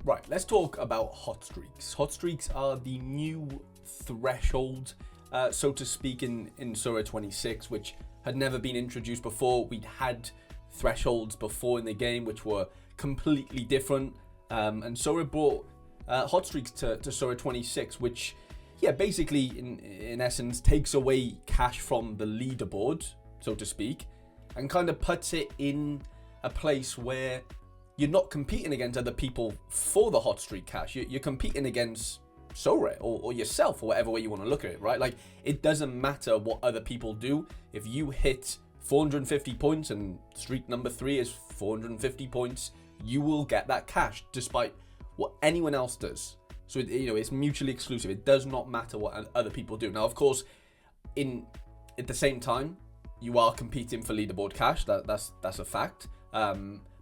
Right, let's talk about hot streaks. Hot streaks are the new threshold, so to speak, in Sorare 26, which had never been introduced before. We'd had thresholds before in the game, which were completely different, and Sorare brought hot streaks to Sorare 26, which, yeah, basically, in essence, takes away cash from the leaderboard, so to speak, and kind of puts it in a place where you're not competing against other people for the hot streak cash. You're competing against Sorare or yourself, or whatever way you want to look at it, right? Like, it doesn't matter what other people do. If you hit 450 points and streak number 3 is 450 points, you will get that cash despite what anyone else does. So it's mutually exclusive. It does not matter what other people do. Now, of course, at the same time, you are competing for leaderboard cash. That's a fact.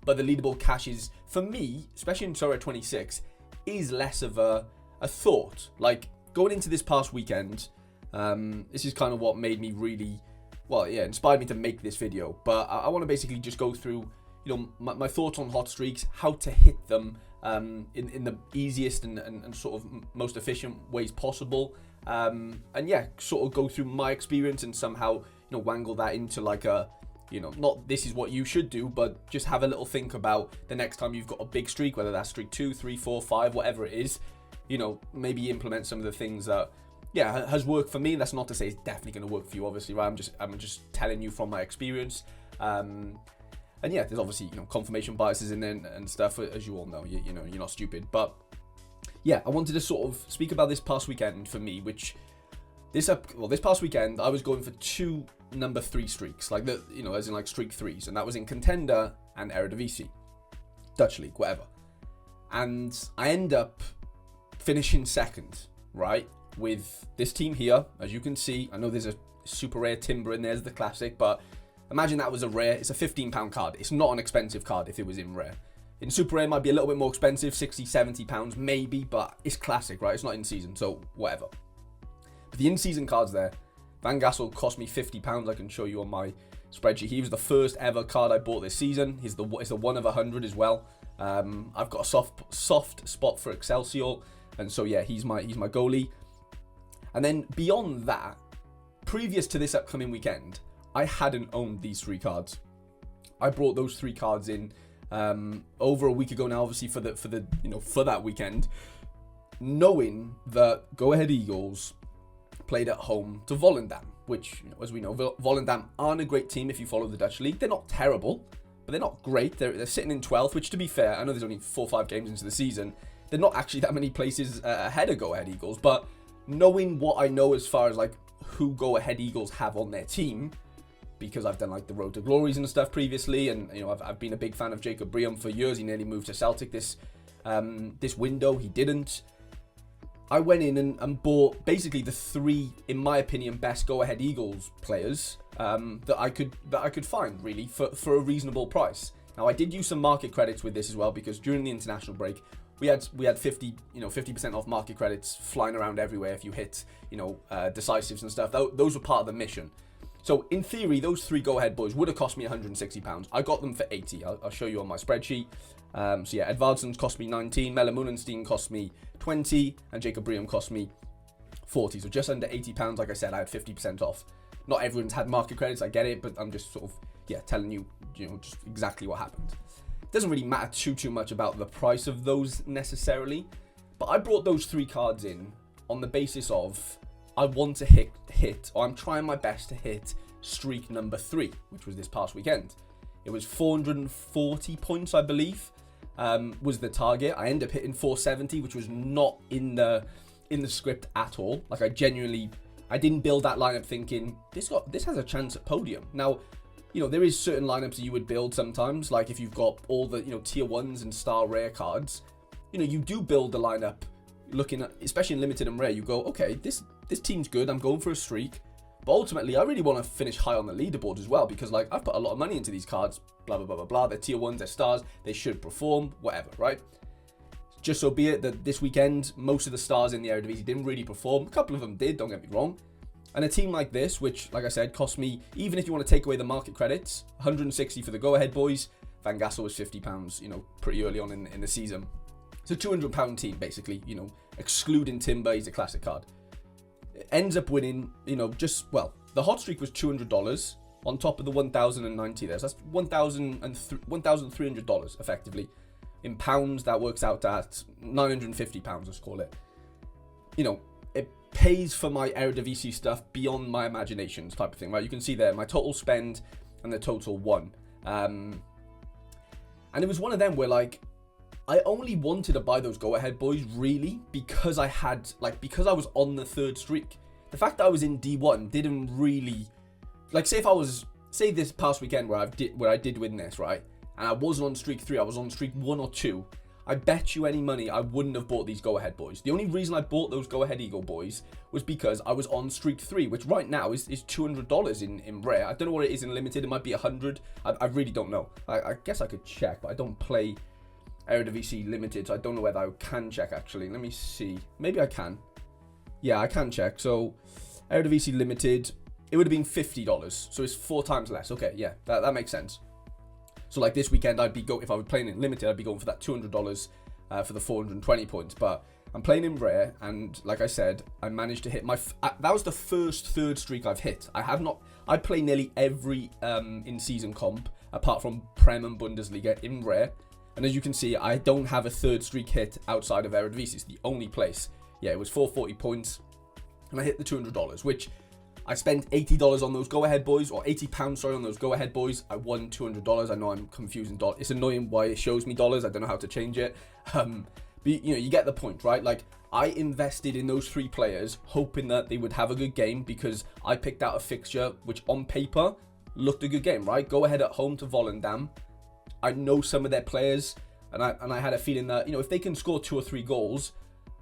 But the leaderboard cash is, for me, especially in Sorare 26, is less of a thought. Like, going into this past weekend, this is kind of what made me really, inspired me to make this video. But I want to basically just go through, my thoughts on hot streaks, how to hit them in the easiest and sort of most efficient ways possible. And yeah, sort of go through my experience and somehow, wangle that into like a, not this is what you should do, but just have a little think about the next time you've got a big streak, whether that's streak 2, 3, 4, 5, whatever it is, maybe implement some of the things that, has worked for me. That's not to say it's definitely going to work for you, obviously, right? I'm just telling you from my experience. And yeah, there's obviously, confirmation biases in there and stuff, as you all know, you're not stupid. But yeah, I wanted to sort of speak about this past weekend for me, which this past weekend, I was going for 2 number 3 streaks, like as in like streak 3s, and that was in Contender and Eredivisie, Dutch League, whatever. And I end up finishing second, right, with this team here, as you can see. I know there's a super rare Timber in there as the classic, but imagine that was a rare. It's a £15 card. It's not an expensive card if it was in rare. In super rare, it might be a little bit more expensive, £60-70 maybe, but it's classic, right? It's not in season, so whatever. But the in-season cards there, Van Gassel cost me £50. I can show you on my spreadsheet. He was the first ever card I bought this season. It's the 1 of 100 as well. I've got a soft spot for Excelsior, and so yeah, he's my goalie. And then beyond that, previous to this upcoming weekend, I hadn't owned these 3 cards. I brought those 3 cards in over a week ago now, obviously for that weekend, knowing that Go Ahead Eagles played at home to Volendam, which, as we know, Volendam aren't a great team if you follow the Dutch league. They're not terrible, but they're not great. They're sitting in 12th, which, to be fair, I know there's only 4 or 5 games into the season. They're not actually that many places ahead of Go Ahead Eagles, but knowing what I know as far as like who Go Ahead Eagles have on their team, because I've done like the Road to Glories and stuff previously, and I've been a big fan of Jacob Breum for years. He nearly moved to Celtic this window. He didn't. I went in and bought basically the 3, in my opinion, best Go Ahead Eagles players that I could find, really, for a reasonable price. Now, I did use some market credits with this as well, because during the international break, we had 50% off market credits flying around everywhere if you hit decisives and stuff. Those were part of the mission. So in theory, those 3 Go Ahead boys would have cost me £160. I got them for 80. I'll show you on my spreadsheet. So yeah, Edvardson's cost me 19, Melle Munenstein cost me 20, and Jacob Breum cost me 40. So just under £80. Like I said, I had 50% off. Not everyone's had market credits, I get it, but I'm just sort of, telling you, just exactly what happened. It doesn't really matter too much about the price of those necessarily, but I brought those 3 cards in on the basis of I want to hit, or I'm trying my best to hit streak number 3, which was this past weekend. It was 440 points, I believe, was the target. I ended up hitting 470, which was not in the script at all. Like, I didn't build that lineup thinking this has a chance at podium. Now, there is certain lineups that you would build sometimes, like if you've got all the tier 1s and star rare cards, you do build the lineup looking at, especially in limited and rare, you go, okay, this team's good, I'm going for a streak, but ultimately I really want to finish high on the leaderboard as well, because like I've put a lot of money into these cards, blah blah blah blah blah. They're tier 1s, they're stars, they should perform, whatever, right? Just so be it that this weekend most of the stars in the Eredivisie didn't really perform. A couple of them did, don't get me wrong. And a team like this, which, like I said, cost me, even if you want to take away the market credits, 160 for the Go Ahead boys. Van Gassel was £50, pretty early on in the season. It's a £200 team, basically, you know, excluding Timber, he's a classic card. It ends up winning, you know, the hot streak was $200 on top of the 1,090 there. So that's $1,300 effectively. In pounds, that works out at £950, let's call it. You know, it pays for my Eredivisie stuff beyond my imaginations type of thing, right? You can see there my total spend and the total won. And it was one of them where, like, I only wanted to buy those go-ahead boys really because I was on the third streak. The fact that I was in D1 didn't really, like, say this past weekend where I did win this, right? And I wasn't on streak 3, I was on streak 1 or 2. I bet you any money I wouldn't have bought these go-ahead boys. The only reason I bought those go-ahead Eagle boys was because I was on streak 3, which right now is $200 in rare. I don't know what it is in limited. It might be 100. I really don't know. I guess I could check, but I don't play Eredivisie limited, so I don't know whether I can check actually. Let me see. Maybe I can. Yeah, I can check. So Eredivisie limited, it would have been $50. So it's 4 times less. Okay, yeah, that makes sense. So like this weekend, if I were playing in limited, I'd be going for that $200 for the 420 points. But I'm playing in rare, and like I said, I managed to hit that was the first third streak I've hit. I play nearly every in-season comp, apart from Prem and Bundesliga in rare. And as you can see, I don't have a third streak hit outside of Eredivisie. It's the only place. Yeah, it was 440 points, and I hit the $200, which I spent $80 on those go-ahead boys, or £80, sorry, on those go-ahead boys. I won $200. I know I'm confusing dollars. It's annoying why it shows me dollars. I don't know how to change it. But you know, you get the point, right? Like, I invested in those 3 players, hoping that they would have a good game because I picked out a fixture which, on paper, looked a good game, right? Go ahead at home to Volendam. I know some of their players, and I had a feeling that, you know, if they can score 2 or 3 goals,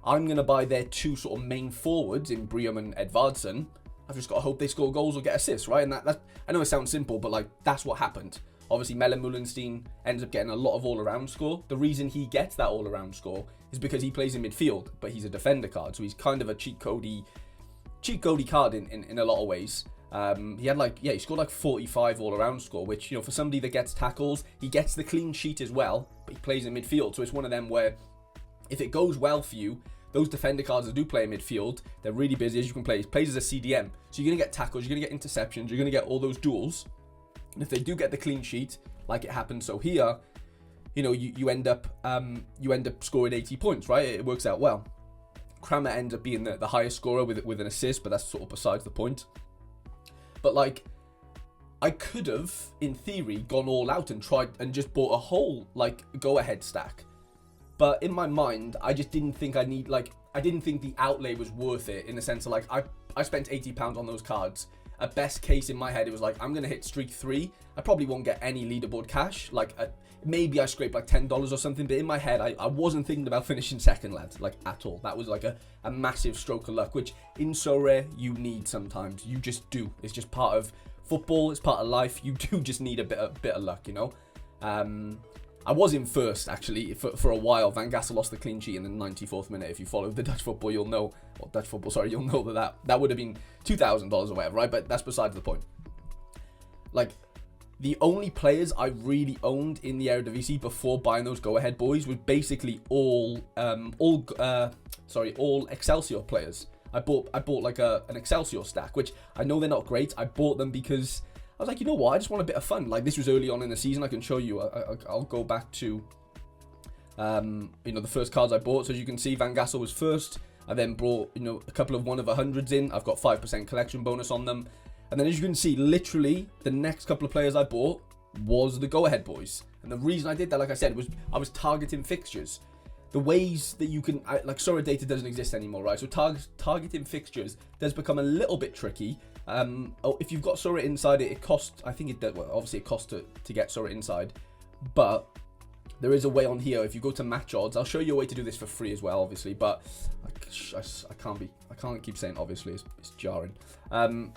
I'm gonna buy their 2 sort of main forwards in Briam and Edvardsen. I've just got to hope they score goals or get assists, right? And that I know it sounds simple, but like that's what happened. Obviously, Mellen Mullenstein ends up getting a lot of all-around score. The reason he gets that all-around score is because he plays in midfield, but he's a defender card, so he's kind of a cheat codey card in a lot of ways. He scored like 45 all-around score, which, you know, for somebody that gets tackles, he gets the clean sheet as well, but he plays in midfield. So it's one of them where if it goes well for you, those defender cards that do play in midfield, they're really busy, as you can play. He plays as a CDM. So you're going to get tackles, you're going to get interceptions, you're going to get all those duels. And if they do get the clean sheet, like it happened so here, you know, you end up scoring 80 points, right? It works out well. Kramer ends up being the highest scorer with an assist, but that's sort of besides the point. But like, I could have, in theory, gone all out and tried and just bought a whole like go-ahead stack. But in my mind, I just didn't think I didn't think the outlay was worth it, in the sense of like, I spent £80 on those cards. At best case in my head, it was like, I'm going to hit streak 3. I probably won't get any leaderboard cash. Like, maybe I scrape like $10 or something. But in my head, I wasn't thinking about finishing second, lads, like at all. That was like a massive stroke of luck, which in Sorare you need sometimes. You just do. It's just part of football. It's part of life. You do just need a bit of luck, you know. I was in first, actually, for a while. Van Gassel lost the clean sheet in the 94th minute. If you follow the Dutch football, you'll know, you'll know that would have been $2,000 or whatever, right? But that's besides the point. Like, the only players I really owned in the Eredivisie before buying those go-ahead boys was basically all Excelsior players. I bought like an Excelsior stack, which I know they're not great. I bought them because I was like, you know what? I just want a bit of fun. Like, this was early on in the season. I can show you. I'll go back to, the first cards I bought. So as you can see, Van Gassel was first. I then brought, a couple of 1 of 100s in. I've got 5% collection bonus on them. And then as you can see, literally the next couple of players I bought was the go-ahead boys. And the reason I did that, like I said, was I was targeting fixtures. The ways that you can, like, Sorare data doesn't exist anymore, right? So targeting fixtures does become a little bit tricky. If you've got Sorare Inside, it costs, I think it does, well, obviously it costs to get Sorare Inside, but there is a way on here. If you go to match odds, I'll show you a way to do this for free as well, obviously, but I can't keep saying obviously, it's jarring.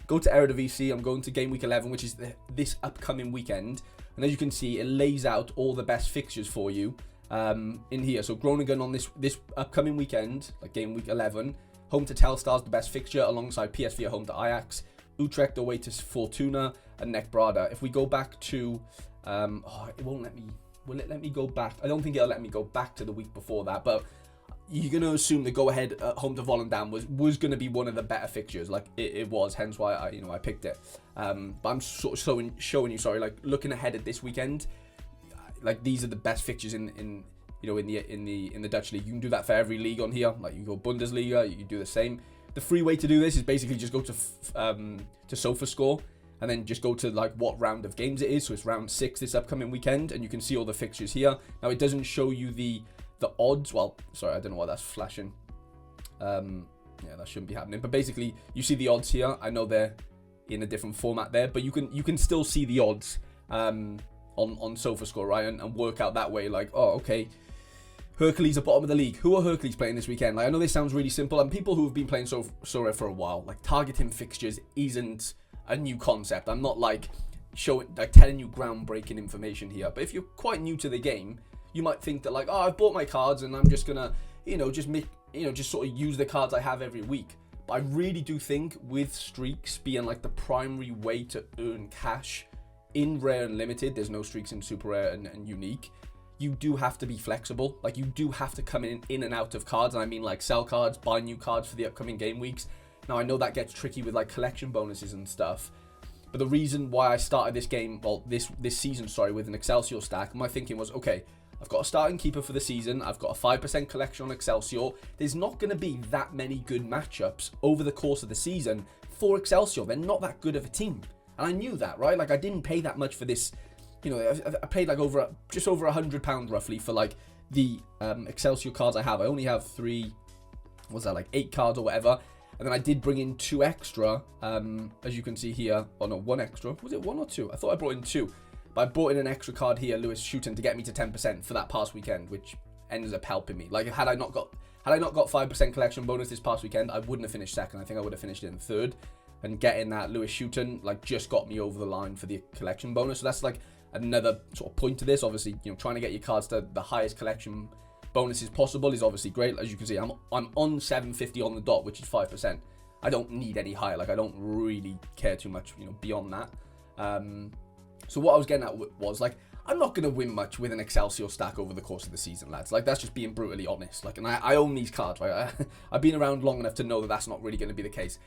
Go to Eredivisie. I'm going to game week 11, which is this upcoming weekend, and as you can see, it lays out all the best fixtures for you in here. So Groningen on this upcoming weekend, like game week 11, home to Telstars, the best fixture, alongside PSV at home to Ajax, Utrecht away to Fortuna, and Nek Brada. If we go back to, it won't let me will it let me go back? I don't think it'll let me go back to the week before that, but you're going to assume the go-ahead at home to Volendam was going to be one of the better fixtures. Like, it was, hence why I picked it. But I'm sort of showing you, like, looking ahead at this weekend, like, these are the best fixtures in the Dutch league. You can do that for every league on here. Like, you go Bundesliga, you do the same. The free way to do this is basically just go to SofaScore and then just go to like what round of games it is. So it's round 6 this upcoming weekend, and you can see all the fixtures here. Now it doesn't show you the odds. Well, sorry, I don't know why that's flashing. Yeah, that shouldn't be happening. But basically, you see the odds here. I know they're in a different format there, but you can still see the odds on SofaScore, right? And work out that way. Like, oh, okay, Hercules at bottom of the league. Who are Hercules playing this weekend? Like, I know this sounds really simple, and people who have been playing Sorare for a while, like, targeting fixtures isn't a new concept. I'm not like telling you groundbreaking information here. But if you're quite new to the game, you might think that like, oh, I've bought my cards and I'm just gonna, just sort of use the cards I have every week. But I really do think with streaks being like the primary way to earn cash in rare and limited, there's no streaks in super rare and unique. You do have to be flexible. Like, you do have to come in and out of cards. And I mean like sell cards, buy new cards for the upcoming game weeks. Now, I know that gets tricky with like collection bonuses and stuff, but the reason why I started this game, well, this season, with an Excelsior stack, my thinking was, okay, I've got a starting keeper for the season. I've got a 5% collection on Excelsior. There's not going to be that many good matchups over the course of the season for Excelsior. They're not that good of a team. And I knew that, right? Like, I didn't pay that much for this. I paid like just over £100 roughly for like the Excelsior cards I have. I only have 8 cards or whatever. And then I did bring in 2 extra, as you can see here. Oh no, 1 extra. Was it 1 or 2? I thought I brought in 2. But I brought in an extra card here, Lewis Shooten, to get me to 10% for that past weekend, which ended up helping me. Like, had I not got 5% collection bonus this past weekend, I wouldn't have finished second. I think I would have finished in third. And getting that Lewis Shooten, like, just got me over the line for the collection bonus. So that's like another sort of point to this. Obviously, trying to get your cards to the highest collection bonuses possible is obviously great. As you can see, I'm on 750 on the dot, which is 5%. I don't need any higher. Like, I don't really care too much, beyond that. So what I was getting at was, like, I'm not going to win much with an Excelsior stack over the course of the season, lads. Like, that's just being brutally honest. Like, and I own these cards, right? I've been around long enough to know that that's not really going to be the case.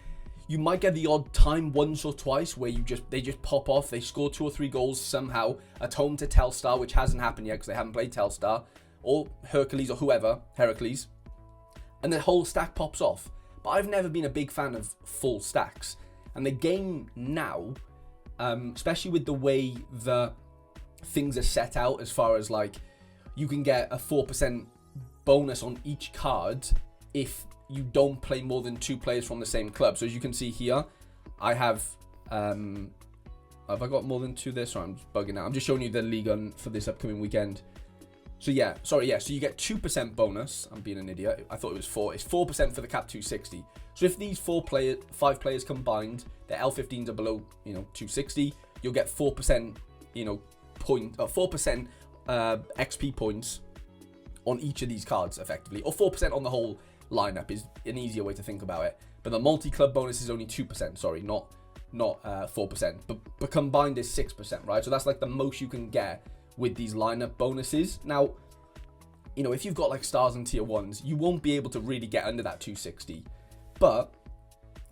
You might get the odd time once or twice where they just pop off. They score 2 or 3 goals somehow at home to Telstar, which hasn't happened yet because they haven't played Telstar, or Hercules or whoever, Heracles, and the whole stack pops off. But I've never been a big fan of full stacks. And the game now, especially with the way the things are set out, as far as like you can get a 4% bonus on each card if you don't play more than 2 players from the same club. So as you can see here, I have I got more than 2 there? Sorry, I'm just bugging out. I'm just showing you the league on for this upcoming weekend. So yeah, so you get 2% bonus. I'm being an idiot. I thought it was 4. It's 4% for the cap 260. So if these 5 players combined, their L15s are below, 260, you'll get 4%, 4% XP points on each of these cards, effectively, or 4% on the whole lineup is an easier way to think about it. But the multi-club bonus is only 2%. Sorry, not 4%. But combined is 6%, right? So that's like the most you can get with these lineup bonuses. Now, if you've got like stars and tier 1s, you won't be able to really get under that 260. But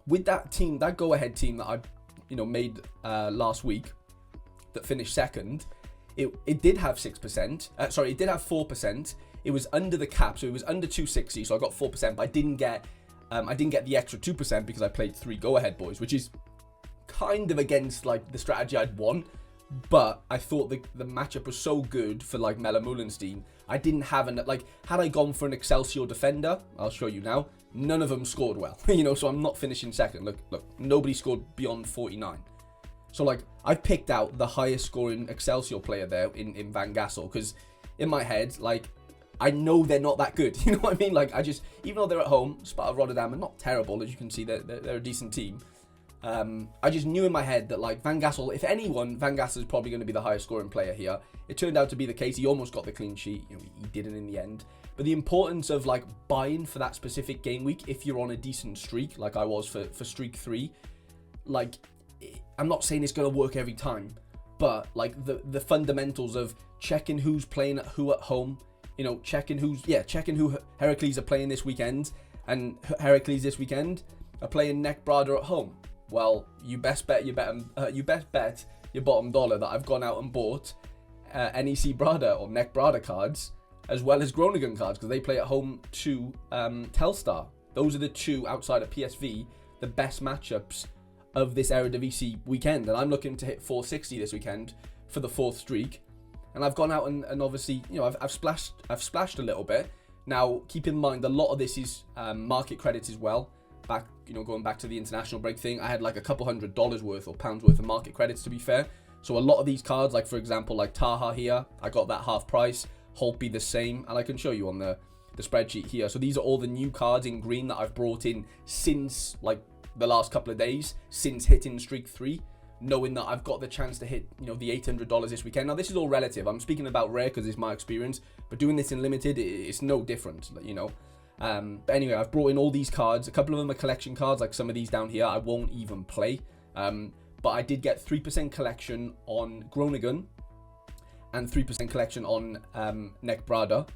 with that team, that go-ahead team that I, made last week, that finished second, it did have 6%. It did have 4%. It was under the cap, so it was under 260. So I got 4%, but I didn't get the extra 2% because I played 3 go-ahead boys, which is kind of against like the strategy I'd want. But I thought the matchup was so good for like Mela Moulenstein. I didn't have had I gone for an Excelsior defender, I'll show you now, none of them scored well. So I'm not finishing second. Look, nobody scored beyond 49. So like I picked out the highest scoring Excelsior player there in Van Gassel, because in my head, like, I know they're not that good. You know what I mean? Like, even though they're at home, Sparta Rotterdam are not terrible, as you can see, they're a decent team. I just knew in my head that like Van Gassel, if anyone, Van Gassel is probably going to be the highest scoring player here. It turned out to be the case. He almost got the clean sheet. He didn't in the end. But the importance of like buying for that specific game week, if you're on a decent streak, like I was for streak 3, like, I'm not saying it's going to work every time, but like the fundamentals of checking who's playing who at home, checking who Heracles are playing this weekend, and Heracles this weekend are playing Neck Brada at home. Well, you best bet your bottom dollar that I've gone out and bought NEC Brada or Neck Brada cards, as well as Groningen cards, because they play at home to Telstar. Those are the two, outside of PSV, the best matchups of this Eredivisie weekend. And I'm looking to hit 460 this weekend for the 4th streak. And I've gone out and obviously, I've splashed a little bit. Now, keep in mind, a lot of this is market credits as well. Going back to the international break thing, I had like a couple $100 worth or pounds worth of market credits, to be fair. So a lot of these cards, like for example, like Taha here, I got that half price. Holtby the same, and I can show you on the spreadsheet here. So these are all the new cards in green that I've brought in since like the last couple of days, since hitting streak 3, knowing that I've got the chance to hit the $800 this weekend. Now this is all relative. I'm speaking about rare because it's my experience, but doing this in limited, it's no different, But anyway, I've brought in all these cards. A couple of them are collection cards, like some of these down here I won't even play. But I did get 3% collection on Groningen and 3% collection on Neck Brada.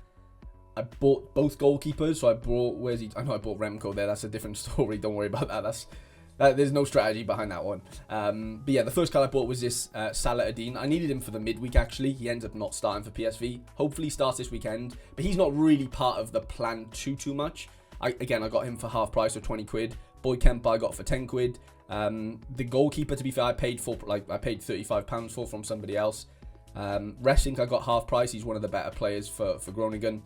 I bought both goalkeepers, so I bought, I bought Remco there, that's a different story, don't worry about that, there's no strategy behind that one. But yeah, the first card I bought was this Salah Ad-Din. I needed him for the midweek actually, he ends up not starting for PSV, hopefully starts this weekend, but he's not really part of the plan too much. I got him for half price, so 20 quid, Boy Kemp I got for 10 quid, the goalkeeper, to be fair, I paid £35 for from somebody else. Resink I got half price, he's one of the better players for Groningen.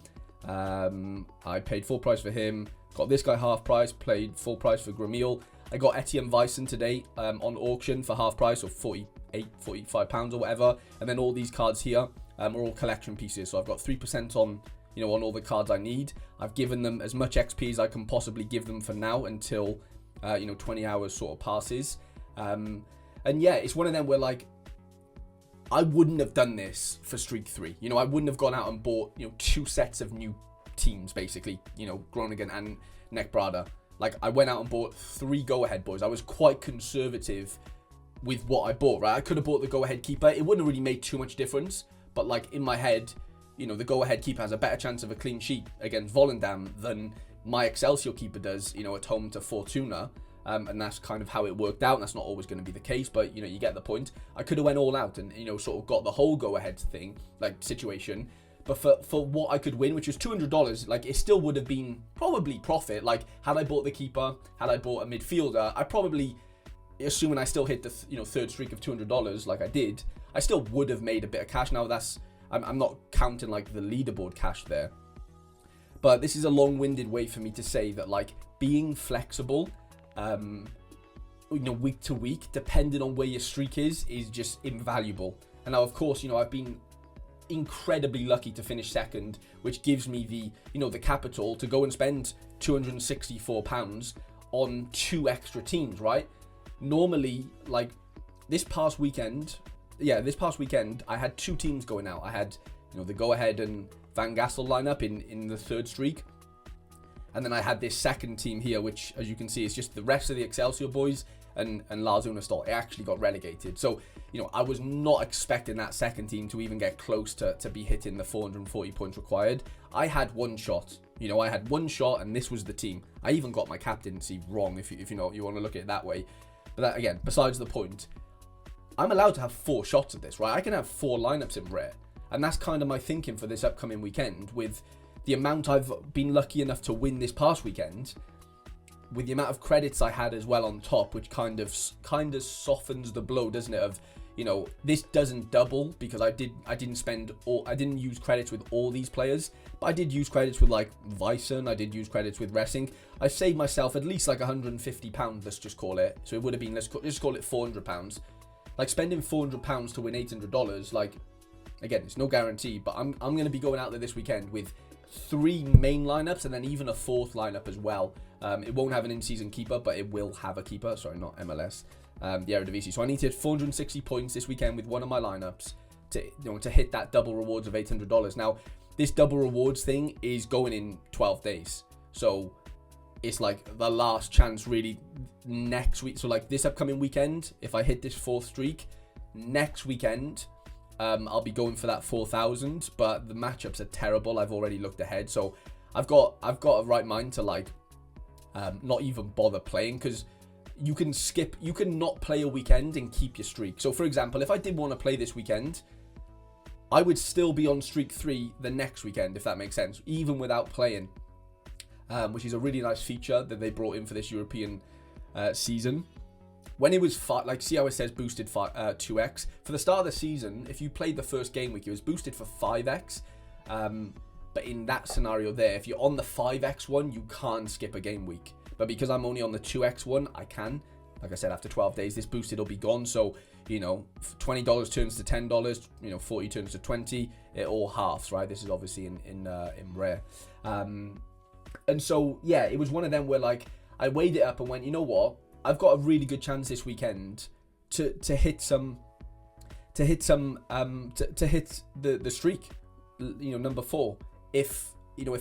I paid full price for him. Got this guy half price, played full price for Gramil. I got Etienne Vysen today on auction for half price, or £45 or whatever. And then all these cards here are all collection pieces. So I've got 3% on on all the cards I need. I've given them as much XP as I can possibly give them for now until 20 hours sort of passes. And yeah, it's one of them where like I wouldn't have done this for streak 3. I wouldn't have gone out and bought 2 sets of new teams, basically, Groningen and Neck Brada. Like, I went out and bought 3 go-ahead boys. I was quite conservative with what I bought, right? I could have bought the go-ahead keeper. It wouldn't have really made too much difference, but like in my head, the go-ahead keeper has a better chance of a clean sheet against Volendam than my Excelsior keeper does, at home to Fortuna. And that's kind of how it worked out. That's not always going to be the case, but you get the point. I could have went all out and sort of got the whole go-ahead thing, like situation. But for what I could win, which was $200, like it still would have been probably profit. Like had I bought the keeper, had I bought a midfielder, I probably, assuming I still hit the 3rd streak of $200 like I did, I still would have made a bit of cash. Now I'm not counting like the leaderboard cash there, but this is a long-winded way for me to say that like being flexible, week to week, depending on where your streak is just invaluable. And now, of course, I've been incredibly lucky to finish 2nd, which gives me the capital to go and spend £264 on 2 extra teams, right? Normally, like this past weekend, I had 2 teams going out. I had, the Go-Ahead and Van Gassel lineup in the 3rd streak. And then I had this 2nd team here, which, as you can see, is just the rest of the Excelsior boys and Lars Unestål. It actually got relegated. So, I was not expecting that 2nd team to even get close to be hitting the 440 points required. I had one shot. I had one shot, and this was the team. I even got my captaincy wrong, if you want to look at it that way. But that, again, besides the point, I'm allowed to have 4 shots at this, right? I can have 4 lineups in rare. And that's kind of my thinking for this upcoming weekend, with the amount I've been lucky enough to win this past weekend, with the amount of credits I had as well on top, which kind of softens the blow, doesn't it? Of this doesn't double because I didn't use credits with all these players, but I did use credits with like Vysen, I did use credits with Resing. I saved myself at least like £150, let's just call it. So it would have been, let's just call it £400. Like spending £400 to win $800, like again, it's no guarantee, but I'm going to be going out there this weekend with 3 main lineups and then even a 4th lineup as well. It won't have an in-season keeper, but it will have a keeper. Sorry, not MLS. The Eredivisie. So I need to hit 460 points this weekend with one of my lineups to hit that double rewards of $800. Now, this double rewards thing is going in 12 days. So it's like the last chance really next week. So like this upcoming weekend, if I hit this 4th streak, next weekend, I'll be going for that 4,000, but the matchups are terrible. I've already looked ahead, so I've got a right mind to like not even bother playing, because you can not play a weekend and keep your streak. So for example, if I did want to play this weekend, I would still be on streak 3 the next weekend, if that makes sense, even without playing, which is a really nice feature that they brought in for this European season. When it was like, see how it says boosted 2x for the start of the season. If you played the first game week, it was boosted for 5x. But in that scenario there, if you're on the 5x one, you can't skip a game week. But because I'm only on the 2x one, I can. Like I said, after 12 days, this boosted will be gone. So, you know, $20 turns to $10, you know, 40 turns to 20. It all halves, right? This is obviously in rare. And so, yeah, it was one of them where like I weighed it up and went, you know what? I've got a really good chance this weekend to hit the streak, you know, number 4. If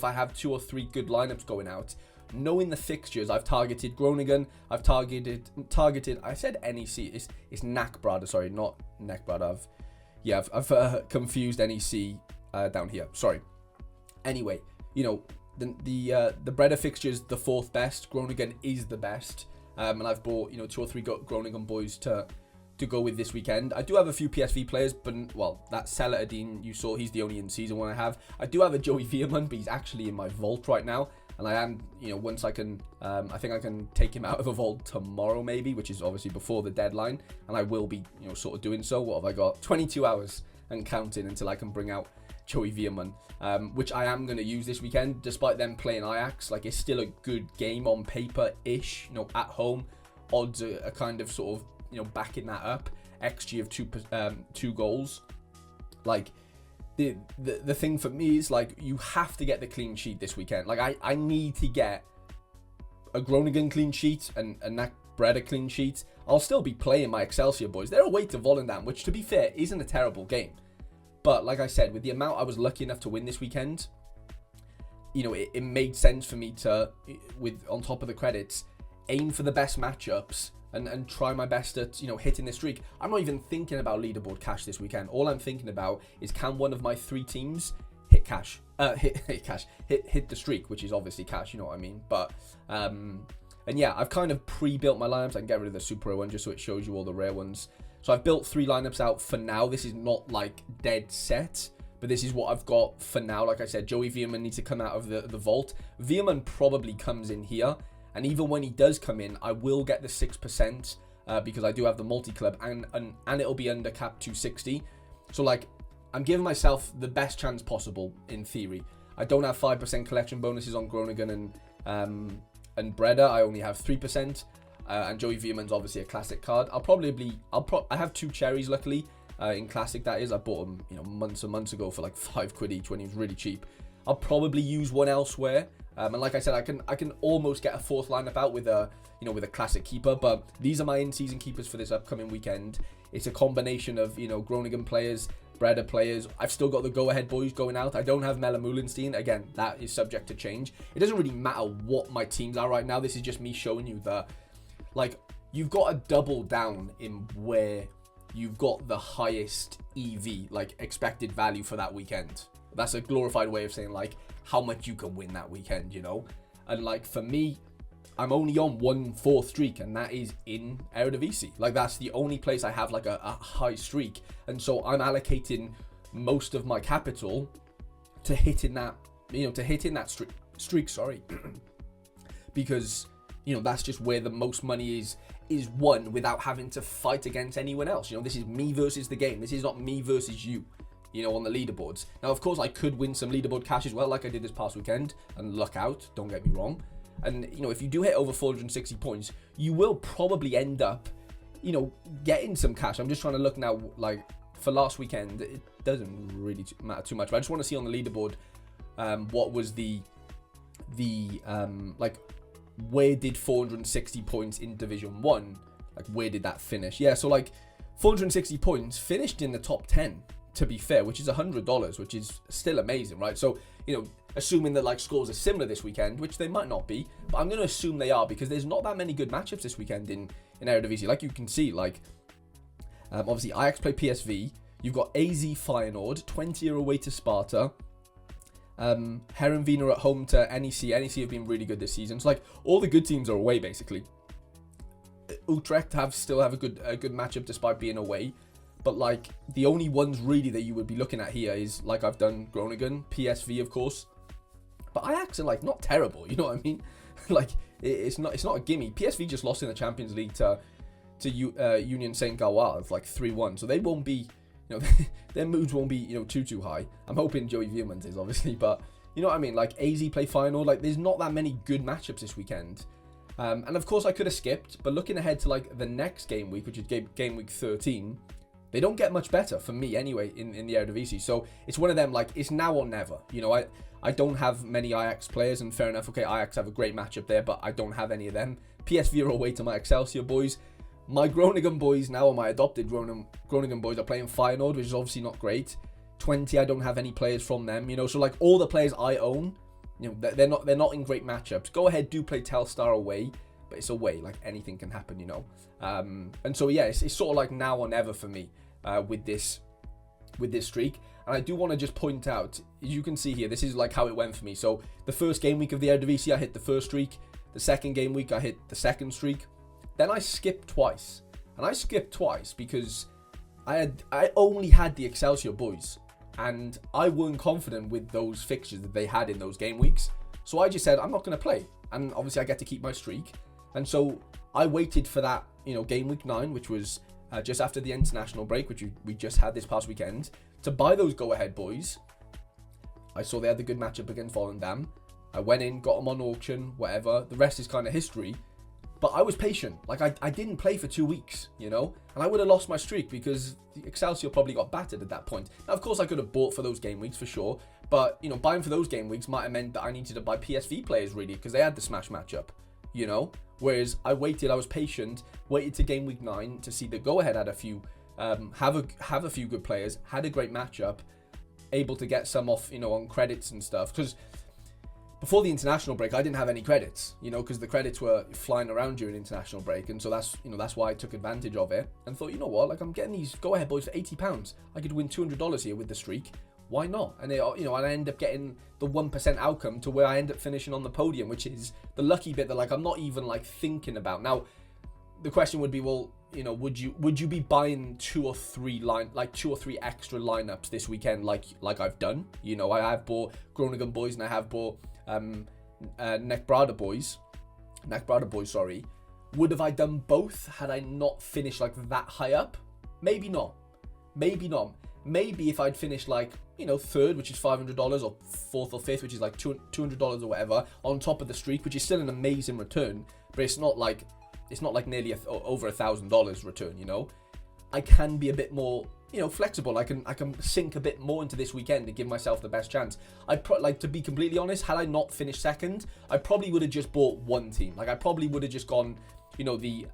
I have 2 or 3 good lineups going out. Knowing the fixtures, I've targeted Groningen. I've targeted. I said NEC. It's Nakbrada. Sorry, not Nekbrada. I've confused NEC down here. Sorry. Anyway, you know the Breda fixtures, the 4th best. Groningen is the best. And I've bought 2 or 3 Groningen boys to go with this weekend. I do have a few PSV players, but well, that Saladin you saw, he's the only in-season one I have. I do have a Joey Veerman, but he's actually in my vault right now. And I am, once I can, I think I can take him out of a vault tomorrow maybe, which is obviously before the deadline. And I will be, sort of doing so. What have I got? 22 hours and counting until I can bring out Joey Veerman, which I am going to use this weekend. Despite them playing Ajax, like it's still a good game on paper-ish, at home. Odds are kind of sort of, backing that up. XG of 2 goals. Like, the thing for me is like you have to get the clean sheet this weekend. Like I need to get a Groningen clean sheet and that Breda clean sheet. I'll still be playing my Excelsior boys. They're away to Volendam, which to be fair isn't a terrible game. But like I said, with the amount I was lucky enough to win this weekend, it made sense for me to, with on top of the credits, aim for the best matchups and try my best at, hitting this streak. I'm not even thinking about leaderboard cash this weekend. All I'm thinking about is can one of my 3 teams hit cash, hit the streak, which is obviously cash, you know what I mean? But, and yeah, I've kind of pre-built my lineups. I can get rid of the super rare one just so it shows you all the rare ones. So I've built 3 lineups out for now. This is not like dead set, but this is what I've got for now. Like I said, Joey Veerman needs to come out of the vault. Veerman probably comes in here. And even when he does come in, I will get the 6% because I do have the multi-club and it'll be under cap 260. So like, I'm giving myself the best chance possible in theory. I don't have 5% collection bonuses on Groningen and Breda. I only have 3%. And Joey Veerman's obviously a classic card. I have 2 cherries luckily in classic. That is, I bought them months and months ago for like £5 each when he was really cheap. I'll probably use one elsewhere. And like I said, I can almost get a 4th lineup out with a classic keeper, but these are my in-season keepers for this upcoming weekend. It's a combination of Groningen players, Breda players. I've still got the go-ahead boys going out. I don't have Melle Moulenstein. Again, that is subject to change. It doesn't really matter what my teams are right now. This is just me showing you that, like, you've got to double down in where you've got the highest EV, like expected value for that weekend. That's a glorified way of saying like how much you can win that weekend, And like for me, I'm only on 1-4 streak, and that is in Eredivisie. Like that's the only place I have like a high streak, and so I'm allocating most of my capital to hitting that, streak. Sorry, because that's just where the most money is won without having to fight against anyone else. This is me versus the game. This is not me versus you. On the leaderboards. Now, of course, I could win some leaderboard cash as well, like I did this past weekend, and luck out, don't get me wrong. And, if you do hit over 460 points, you will probably end up, getting some cash. I'm just trying to look now, like, for last weekend, it doesn't really matter too much, but I just want to see on the leaderboard, what was like, where did 460 points in Division 1, like, where did that finish? Yeah, so, like, 460 points finished in the top 10. To be fair, which is $100, which is still amazing, right? So, assuming that like scores are similar this weekend, which they might not be, but I'm going to assume they are because there's not that many good matchups this weekend in Eredivisie. Like you can see, like obviously Ajax play PSV, You've got AZ Feyenoord, 20 are away to Sparta. Herenveen are at home to NEC. NEC have been really good this season. So like all the good teams are away basically. Utrecht still have a good matchup despite being away. But like the only ones really that you would be looking at here is like I've done Groningen, PSV of course. But Ajax are like not terrible, you know what I mean? Like it's not a gimme. PSV just lost in the Champions League to Union Saint Galois like 3-1. So they won't be, you know, their moods won't be, you know, too high. I'm hoping Joey Veermans is obviously, but you know what I mean? Like AZ play final. Like there's not that many good matchups this weekend. And of course I could have skipped, but looking ahead to like the next game week, which is game week 13. They don't get much better for me anyway in the Eredivisie. So it's one of them, like, it's now or never. You know, I don't have many Ajax players, and fair enough, okay, Ajax have a great matchup there, but I don't have any of them. PSV are away to my Excelsior boys. My Groningen boys now, or my adopted Groningen boys, are playing Feyenoord, which is obviously not great. 20, I don't have any players from them, you know. So, like, all the players I own, you know, they're not in great matchups. Go ahead, do play Telstar away, but it's away, like, anything can happen, you know. And so, yeah, it's sort of like now or never for me. With this streak. And I do want to just point out, as you can see here, this is like how it went for me. So the first game week of the Eredivisie, I hit the first streak. The second game week, I hit the second streak. Then I skipped twice. And I skipped twice because I only had the Excelsior boys. And I weren't confident with those fixtures that they had in those game weeks. So I just said, I'm not going to play. And obviously I get to keep my streak. And so I waited for that, you know, game week 9, which was just after the international break, which we just had this past weekend, to buy those go-ahead boys. I saw they had the good matchup against Volendam. I went in, got them on auction, whatever. The rest is kind of history. But I was patient. Like, I didn't play for 2 weeks, you know? And I would have lost my streak because Excelsior probably got battered at that point. Now, of course, I could have bought for those game weeks for sure. But, you know, buying for those game weeks might have meant that I needed to buy PSV players, really, because they had the smash matchup, you know? Whereas I was patient, waited to game week 9 to see the go-ahead had a few, have a few good players, had a great matchup, able to get some off, you know, on credits and stuff. Because before the international break, I didn't have any credits, you know, because the credits were flying around during international break, and so that's why I took advantage of it and thought, you know what, like I'm getting these go-ahead boys for £80. I could win $200 here with the streak. Why not? And I end up getting the 1% outcome to where I end up finishing on the podium, which is the lucky bit that like I'm not even like thinking about. Now, the question would be, well, you know, would you be buying two or three extra lineups this weekend, like I've done? You know, I have bought Groningen boys and I have bought Nekbrada boys. Sorry. Would have I done both had I not finished like that high up? Maybe not. Maybe if I'd finished like, you know, third, which is $500, or fourth or fifth, which is like $200 or whatever, on top of the streak, which is still an amazing return, but it's not like nearly over $1,000 return, you know. I can be a bit more, you know, flexible. I can sink a bit more into this weekend to give myself the best chance. Like, to be completely honest, had I not finished second, I probably would have just bought one team. Like, I probably would have just gone, you know, the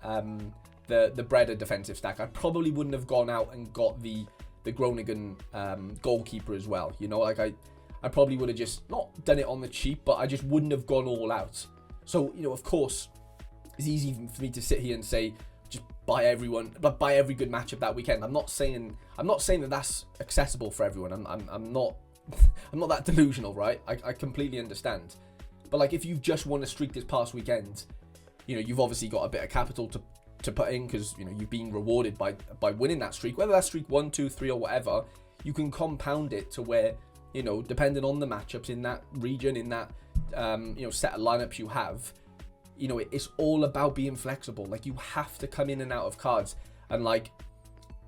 Breda defensive stack. I probably wouldn't have gone out and got the Groningen goalkeeper as well. You know, like I probably would have just not done it on the cheap, but I just wouldn't have gone all out. So, you know, of course, it's easy for me to sit here and say, just buy every good matchup that weekend. I'm not saying that that's accessible for everyone. I'm not that delusional, right? I completely understand. But like, if you just won a streak this past weekend, you know, you've obviously got a bit of capital to put in, because, you know, you're being rewarded by winning that streak, whether that's streak 1, 2, 3 or whatever. You can compound it to where, you know, depending on the matchups in that region, in that you know, set of lineups you have, you know, it's all about being flexible. Like, you have to come in and out of cards. And like,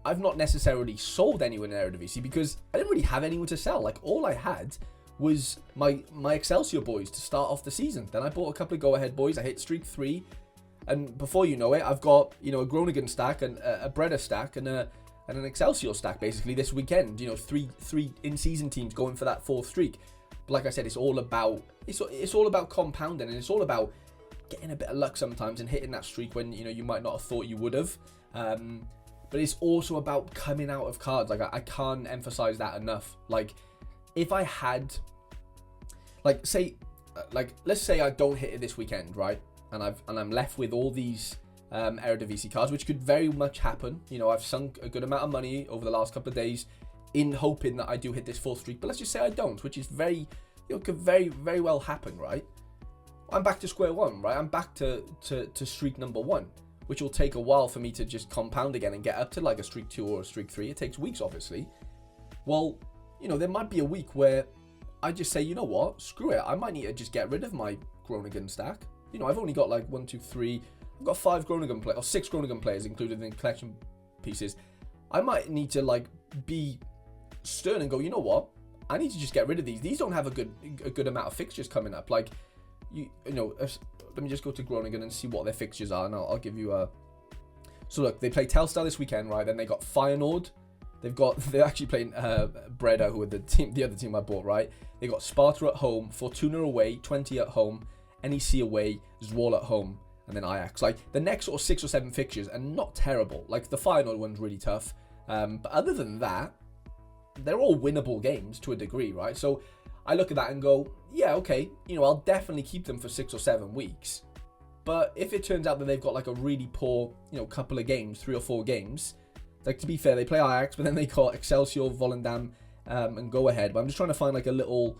I've not necessarily sold anyone in Eredivisie because I didn't really have anyone to sell. Like, all I had was my Excelsior boys to start off the season. Then I bought a couple of go-ahead boys. I hit streak 3. And before you know it, I've got, you know, a Groningen stack and a Breda stack and an Excelsior stack basically this weekend. You know, three in-season teams going for that 4th streak. But like I said, it's all about compounding, and it's all about getting a bit of luck sometimes and hitting that streak when, you know, you might not have thought you would have. But it's also about coming out of cards. Like, I can't emphasize that enough. Like, if I had, like, say, like, let's say I don't hit it this weekend, right? And I'm left with all these Eredivisie cards, which could very much happen. You know, I've sunk a good amount of money over the last couple of days in hoping that I do hit this 4th streak, but let's just say I don't, which is very, could very, very well happen, right? I'm back to square one, right? I'm back to streak number 1, which will take a while for me to just compound again and get up to like a streak 2 or a streak 3. It takes weeks, obviously. Well, there might be a week where I just say, you know what, screw it. I might need to just get rid of my Groningen stack. I've only got like 1, 2, 3. I've got 5 Groningen players, or 6 Groningen players included in collection pieces. I might need to like be stern and go, you know what, I need to just get rid of these. These don't have a good amount of fixtures coming up. Like, let me just go to Groningen and see what their fixtures are, and I'll give you a. So look, they play Telstar this weekend, right? Then they got Feyenoord. They're actually playing Breda, who are the other team I bought, right? They got Sparta at home, Fortuna away, 20 at home, NEC away, Zwolle at home, and then Ajax. Like, the next sort of 6 or 7 fixtures are not terrible. Like, the Feyenoord one's really tough. But other than that, they're all winnable games to a degree, right? So I look at that and go, yeah, okay, I'll definitely keep them for 6 or 7 weeks. But if it turns out that they've got like a really poor, couple of games, 3 or 4 games, like, to be fair, they play Ajax, but then they got Excelsior, Volendam, and Go Ahead. But I'm just trying to find like a little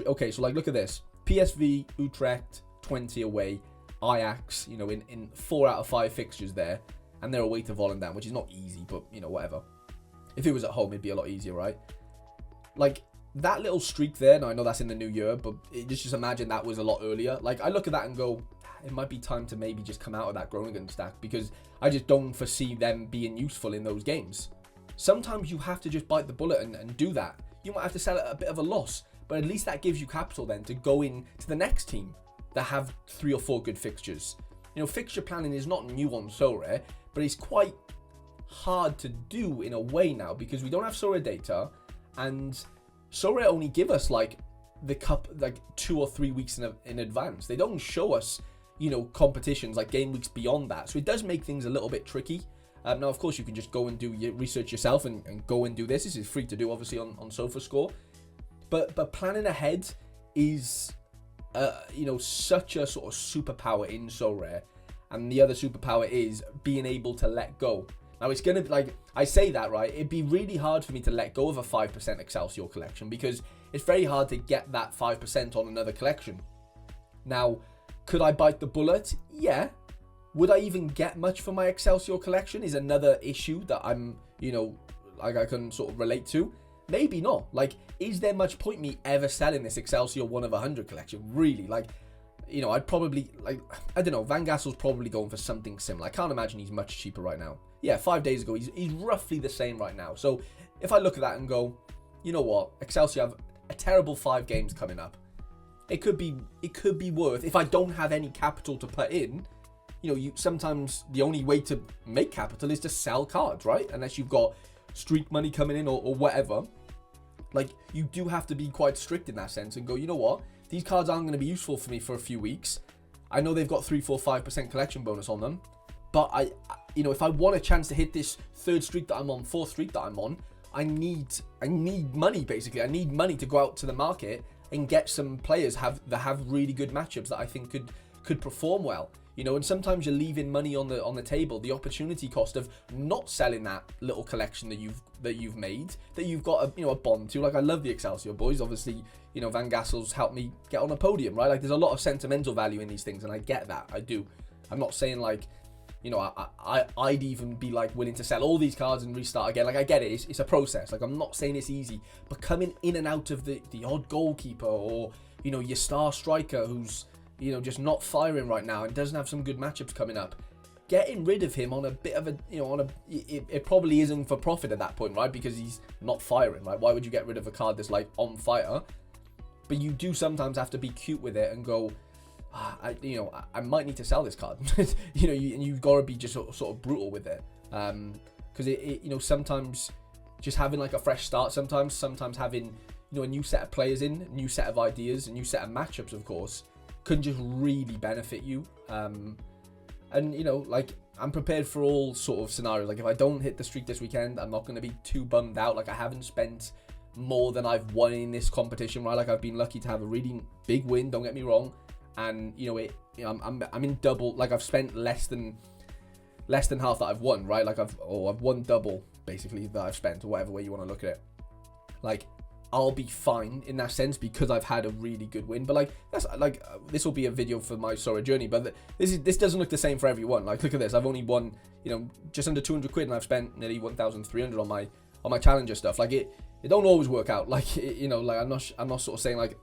okay, so like, look at this. PSV, Utrecht, 20 away, Ajax, in 4 out of 5 fixtures there, and they're away to Volendam, which is not easy, but whatever. If it was at home, it'd be a lot easier, right? Like, that little streak there, now I know that's in the new year, but just imagine that was a lot earlier. Like, I look at that and go, it might be time to maybe just come out of that Groningen stack, because I just don't foresee them being useful in those games. Sometimes you have to just bite the bullet and do that. You might have to sell at a bit of a loss, but at least that gives you capital then to go in to the next team that have 3 or 4 good fixtures. Fixture planning is not new on Sorare, but it's quite hard to do in a way now, because we don't have Sorare data, and Sorare only give us like the cup like 2 or 3 weeks in advance. They don't show us competitions like game weeks beyond that, so it does make things a little bit tricky. Now, of course, you can just go and do your research yourself and go and do this. This is free to do, obviously, on SofaScore. But planning ahead is, such a sort of superpower in Sorare. And the other superpower is being able to let go. Now, it's going to be, like, I say that, right? It'd be really hard for me to let go of a 5% Excelsior collection, because it's very hard to get that 5% on another collection. Now, could I bite the bullet? Yeah. Would I even get much for my Excelsior collection is another issue that I'm, like, I can sort of relate to. Maybe not. Like, is there much point me ever selling this Excelsior 1 of 100 collection? Really? Like, I'd probably, like, I don't know, Van Gassel's probably going for something similar. I can't imagine he's much cheaper right now. Yeah, 5 days ago, he's roughly the same right now. So if I look at that and go, you know what, Excelsior have a terrible 5 games coming up. It could be worth, if I don't have any capital to put in, sometimes the only way to make capital is to sell cards, right? Unless you've got streak money coming in or whatever. Like, you do have to be quite strict in that sense and go, you know what, these cards aren't going to be useful for me for a few weeks. I know they've got 3, 4, 5% collection bonus on them, but if I want a chance to hit this 3rd streak that I'm on, 4th streak that I'm on, I need money, basically. I need money to go out to the market and get some players that have really good matchups that I think could perform well. And sometimes you're leaving money on the table. The opportunity cost of not selling that little collection that you've made, that you've got a bond to. Like, I love the Excelsior boys. Obviously, Van Gassel's helped me get on a podium, right? Like, there's a lot of sentimental value in these things, and I get that. I do. I'm not saying like, I'd even be like willing to sell all these cards and restart again. Like, I get it. It's a process. Like, I'm not saying it's easy, but coming in and out of the odd goalkeeper or your star striker who's just not firing right now and doesn't have some good matchups coming up, getting rid of him on a bit of a, it probably isn't for profit at that point, right? Because he's not firing, right? Why would you get rid of a card that's like on fire? But you do sometimes have to be cute with it and go, I might need to sell this card. You've got to be just sort of brutal with it. Because sometimes just having like a fresh start, sometimes having, a new set of players in, a new set of ideas, a new set of matchups, of course, can just really benefit you. Like, I'm prepared for all sort of scenarios. Like, if I don't hit the streak this weekend, I'm not going to be too bummed out. Like, I haven't spent more than I've won in this competition, right? Like, I've been lucky to have a really big win, don't get me wrong. And, I'm in double, like, I've spent less than, less than half that I've won, right? Like I've won double basically that I've spent, or whatever way you want to look at it. Like, I'll be fine in that sense because I've had a really good win. But like, that's like, this will be a video for my Sorare journey, but this doesn't look the same for everyone. Like, look at this. I've only won, you know, just under 200 quid, and I've spent nearly 1,300 on my challenger stuff. Like, it don't always work out. Like, you know, like I'm not sort of saying like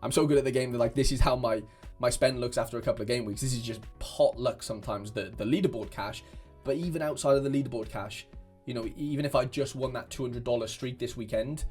I'm so good at the game that like this is how my spend looks after a couple of game weeks. This is just pot luck sometimes, the leaderboard cash. But even outside of the leaderboard cash, you know, even if I just won that $200 streak this weekend,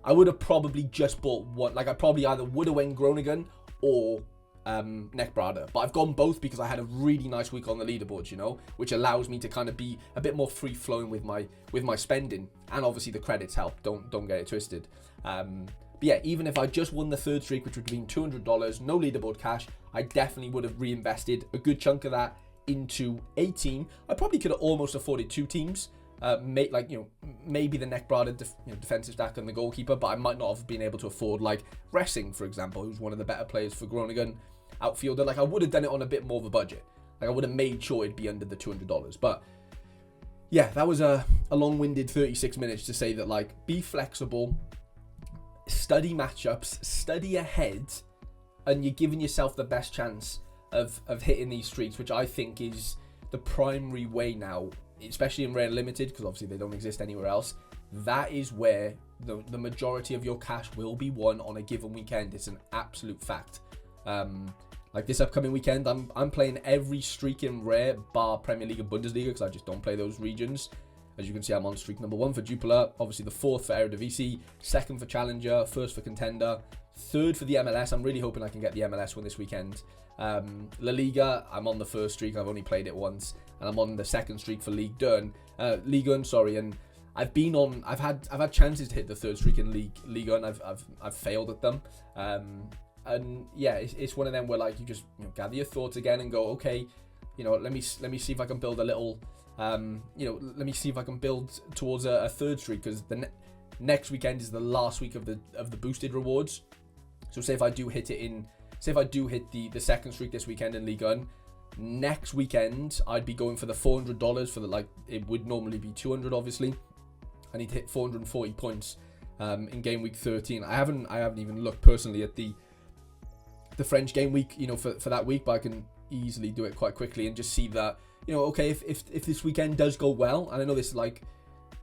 I would have probably just bought one. Like, I probably either would have went Groningen or Neckbrada, but I've gone both because I had a really nice week on the leaderboards, you know, which allows me to kind of be a bit more free flowing with my spending, and obviously the credits help. Don't get it twisted. But yeah, even if I just won the third streak, which would have been $200, no leaderboard cash, I definitely would have reinvested a good chunk of that into a team. I probably could have almost afforded 2 teams. Like, you know, maybe the Neckbrada defensive stack and the goalkeeper, but I might not have been able to afford like Ressing, for example, who's one of the better players for Groningen outfielder. Like, I would have done it on a bit more of a budget. Like, I would have made sure it'd be under the $200. But yeah, that was a long-winded 36 minutes to say that, like, be flexible, study matchups, study ahead, and you're giving yourself the best chance of hitting these streaks, which I think is the primary way now, especially in Rare Limited, because obviously they don't exist anywhere else. That is where the majority of your cash will be won on a given weekend. It's an absolute fact. Like this upcoming weekend, I'm playing every streak in Rare bar Premier League and Bundesliga, because I just don't play those regions. As you can see, I'm on streak number 1 for Jupiler, obviously the 4th for Eredivisie, 2nd for Challenger, 1st for Contender, 3rd for the MLS. I'm really hoping I can get the MLS one this weekend. La Liga, I'm on the 1st streak. I've only played it once, and I'm on the 2nd streak for Ligue 1, and I've had chances to hit the 3rd streak in Ligue 1. I've failed at them. And yeah, it's one of them where, like, you just, you know, gather your thoughts again and go, okay, you know, let me see if I can build a little, let me see if I can build towards a 3rd streak, because the next weekend is the last week of the boosted rewards. So say if I do hit the 2nd streak this weekend in Ligue 1, next weekend I'd be going for the $400 for the, like, it would normally be 200 obviously. I need to hit 440 points in game week 13. I haven't even looked personally at the French game week, you know, for that week, but I can easily do it quite quickly and just see that, you know, okay, if this weekend does go well, and I know this is like,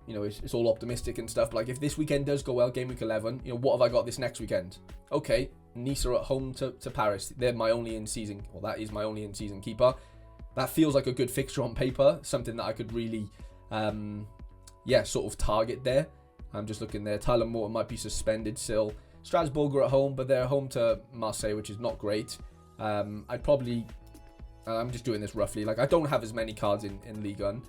you know, it's all optimistic and stuff, but like, if this weekend does go well, game week 11, you know, what have I got this next weekend? Okay, Nice are at home to Paris. They're my only in-season, well, that is my only in-season keeper. That feels like a good fixture on paper, something that I could really, sort of target there. I'm just looking there. Tyler Morton might be suspended still. Strasbourg are at home, but they're home to Marseille, which is not great. I'd probably, I'm just doing this roughly, like, I don't have as many cards in Ligue 1.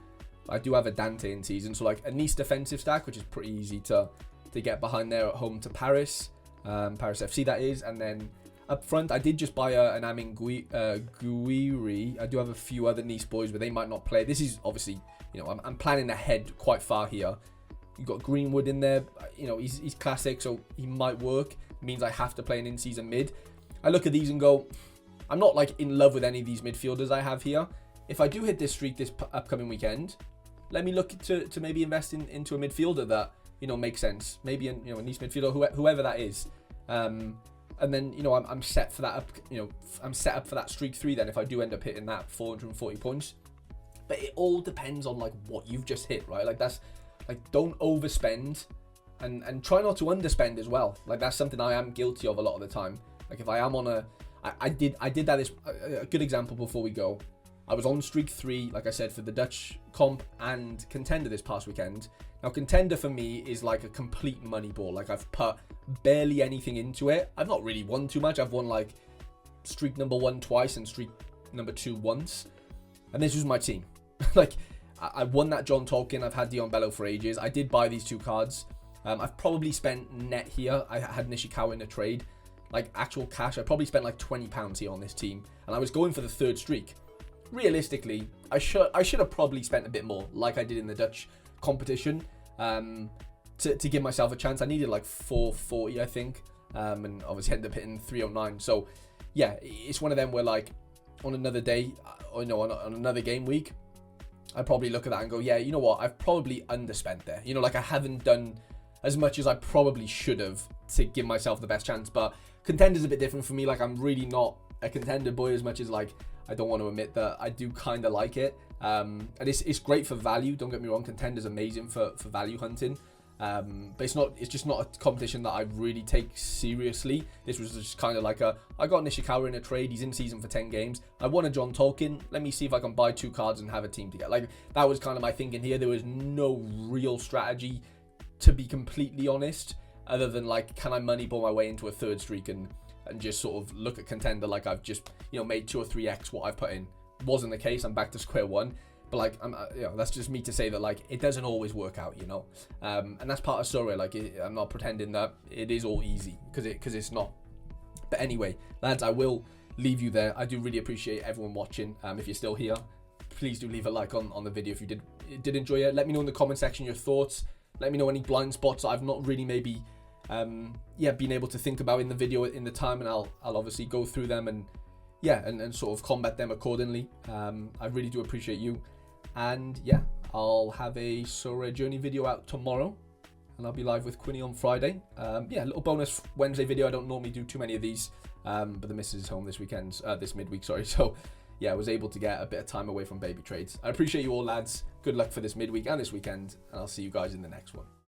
I do have a Dante in season, so like a Nice defensive stack, which is pretty easy to get behind there at home to Paris. Paris FC, that is. And then up front, I did just buy an Amin Gouiri. I do have a few other Nice boys, but they might not play. This is obviously, you know, I'm planning ahead quite far here. You've got Greenwood in there. You know, he's classic, so he might work. It means I have to play an in-season mid. I look at these and go, I'm not like in love with any of these midfielders I have here. If I do hit this streak this upcoming weekend, let me look to maybe invest into a midfielder that, you know, makes sense. Maybe a Nice midfielder, whoever that is. And then, you know, I'm set for that I'm set up for that streak 3 then if I do end up hitting that 440 points. But it all depends on like what you've just hit, right? Like, that's like, don't overspend and try not to underspend as well. Like, that's something I am guilty of a lot of the time. Like, if I am on I did that this a good example before we go. I was on streak 3, like I said, for the Dutch comp and contender this past weekend. Now, contender for me is like a complete money ball. Like, I've put barely anything into it. I've not really won too much. I've won like streak number 1 twice and streak number 2 once. And this was my team. Like, I won that John Tolkien. I've had Dion Bello for ages. I did buy these 2 cards. I've probably spent net here. I had Nishikawa in a trade. Like, actual cash, I probably spent like £20 here on this team. And I was going for the 3rd streak. Realistically, I should have probably spent a bit more, like I did in the Dutch competition, to give myself a chance. I needed like 440, I think, and obviously ended up hitting 309. So yeah, it's one of them where, like, on another day, or, you know, on another game week, I probably look at that and go, yeah, you know what, I've probably underspent there. You know, like I haven't done as much as I probably should have to give myself the best chance. But Contender's a bit different for me. Like I'm really not a Contender boy, as much as like I don't want to admit that I do kind of like it. And it's great for value, don't get me wrong. Contender's amazing for value hunting. But it's just not a competition that I really take seriously. This was just kind of like I got Nishikawa in a trade, he's in season for 10 games, I won a John Tolkien, let me see if I can buy 2 cards and have a team together. Like that was kind of my thinking here. There was no real strategy, to be completely honest, other than like, can I moneyball my way into a 3rd streak and just sort of look at Contender like I've just, you know, made 2 or 3x what I've put in. Wasn't the case. I'm back to square one. But like, you know, that's just me to say that like it doesn't always work out, you know, and that's part of Sorare. Like I'm not pretending that it is all easy, because it's not. But anyway, lads, I will leave you there. I do really appreciate everyone watching. If you're still here, please do leave a like on the video if you did enjoy it. Let me know in the comment section your thoughts. Let me know any blind spots I've not really maybe been able to think about in the video in the time, and I'll obviously go through them and sort of combat them accordingly. I really do appreciate you. And yeah, I'll have a Sorare journey video out tomorrow, and I'll be live with Quinny on Friday. A little bonus Wednesday video. I don't normally do too many of these, but the missus is home this midweek, sorry. So yeah, I was able to get a bit of time away from baby trades. I appreciate you all, lads. Good luck for this midweek and this weekend, and I'll see you guys in the next one.